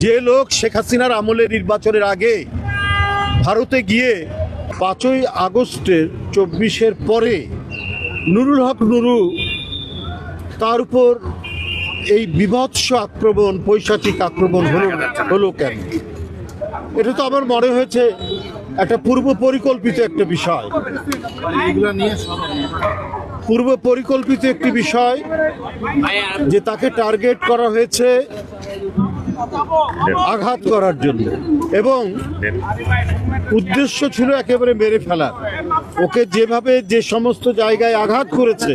যে লোক শেখ হাসিনার আমলে নির্বাচনের আগে ভারতে গিয়ে 5ই আগস্টের 24-এর পরে নুরুল হক নুরু তার উপর এই বিভৎস আক্রমণ, পৈশাচিক আক্রমণ হলো কেন? এটা তো আমার মনে হয়েছে একটা পূর্ব পরিকল্পিত একটা বিষয়, একটি বিষয় যে তাকে টার্গেট করা হয়েছে আঘাত করার জন্য, এবং উদ্দেশ্য ছিল একেবারে মেরে ফেলার। ওকে যেভাবে যে সমস্ত জায়গায় আঘাত করেছে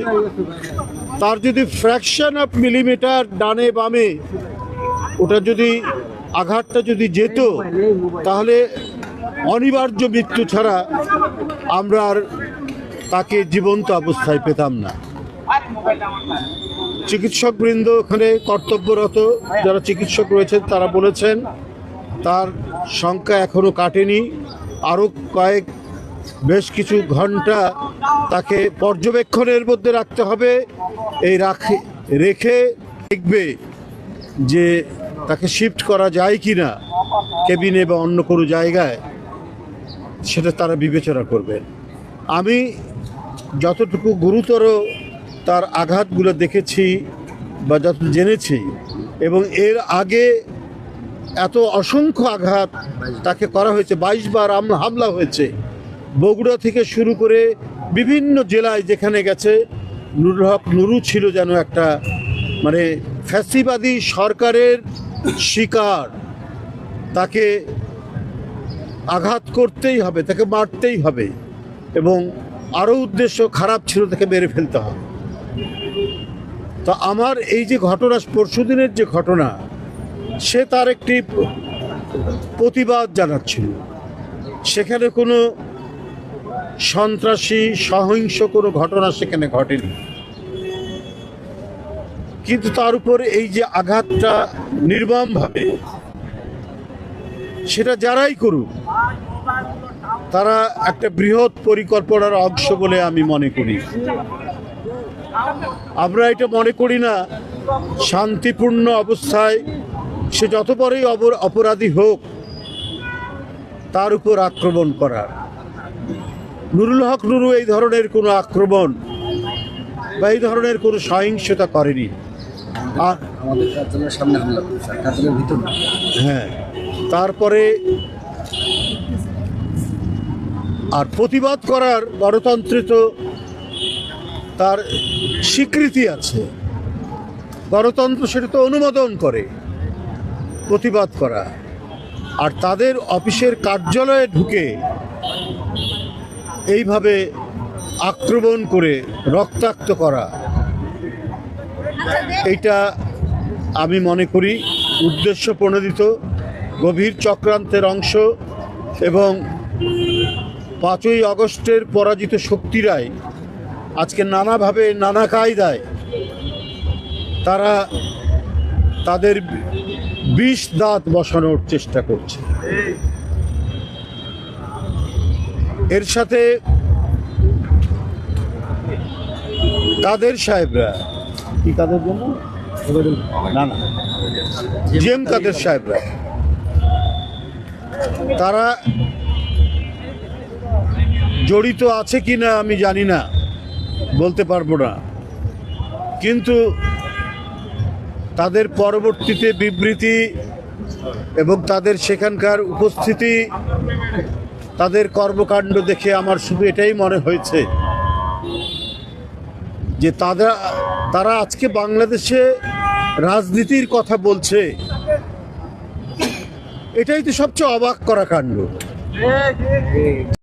তার যদি ফ্র্যাকশন অফ মিলিমিটার ডানে বামে ওটা যদি আঘাতটা যদি যেত তাহলে অনিবার্য মৃত্যু ছাড়া আমরা আর তাকে জীবন্ত অবস্থায় পেতাম না। চিকিৎসকবৃন্দ ওখানে কর্তব্যরত যারা চিকিৎসক রয়েছেন তারা বলেছেন তার সংখ্যা এখনো কাটেনি, আরও বেশ কিছু ঘন্টা তাকে পর্যবেক্ষণের মধ্যে রাখতে হবে। এই রেখে দেখবে যে তাকে শিফট করা যায় কি না কেবিনে বা অন্য কোনো জায়গায়, সেটা তারা বিবেচনা করবে। আমি যতটুকু গুরুতর তার আঘাতগুলো দেখেছি বা যত জেনেছি, এবং এর আগে এত অসংখ্য আঘাত তাকে করা হয়েছে, 22 বার হামলা হয়েছে বগুড়া থেকে শুরু করে বিভিন্ন জেলায় যেখানে গেছে। নুরুল হক নুরু ছিল যেন একটা মানে ফ্যাসিবাদী সরকারের শিকার, তাকে আঘাত করতেই হবে, তাকে মারতেই হবে, এবং আরও উদ্দেশ্য খারাপ ছিল, তাকে মেরে ফেলতে হবে। তো আমার এই যে ঘটনা, পরশুদিনের যে ঘটনা, সে তার একটি প্রতিবাদ জানাচ্ছিল, সেখানে কোনো সন্ত্রাসী সহিংস কোনো ঘটনা সেখানে ঘটেনি, কিন্তু তার উপর এই যে আঘাতটা নির্মমভাবে, সেটা যারাই করুক তারা একটা বৃহৎ পরিকল্পনার অংশ বলে আমি মনে করি। আমরা এটা মনে করি না শান্তিপূর্ণ অবস্থায় সে যত বড়ই অপরাধী হোক তার উপর আক্রমণ করার। নুরুল হক নুরু এই ধরনের কোনো আক্রমণ বা এই ধরনের কোনো সহিংসতা করেনি। আর আমাদের কার্যালয়ের সামনে হামলা করেছে, কার্যালয়ের ভিতর না। হ্যাঁ, তারপরে আর প্রতিবাদ করার গণতন্ত্রে তো তার স্বীকৃতি আছে, গণতন্ত্র সেটা তো অনুমোদন করে প্রতিবাদ করা। আর তাদের অফিসের কার্যালয়ে ঢুকে এইভাবে আক্রমণ করে রক্তাক্ত করা, এইটা আমি মনে করি উদ্দেশ্য প্রণোদিত গভীর চক্রান্তের অংশ। এবং 5ই আগস্টের পরাজিত শক্তিরাই আজকে নানাভাবে নানা কায়দায় তারা তাদের বিষ দাঁত বসানোর চেষ্টা করছে। এর সাথে কাদের সাহেবরা, কি কাদের জন্য না জিএম কাদের সাহেবরা, তারা জড়িত আছে কি না আমি জানি না, বলতে পারবো না, কিন্তু তাদের পরবর্তীতে বিবৃতি এবং তাদের সেখানকার উপস্থিতি, তাদের কর্মকাণ্ড দেখে আমার শুধু এটাই মনে হয়েছে যে তারা আজকে বাংলাদেশে রাজনীতির কথা বলছে। এটাই তো সবচেয়ে অবাক করা কাণ্ড।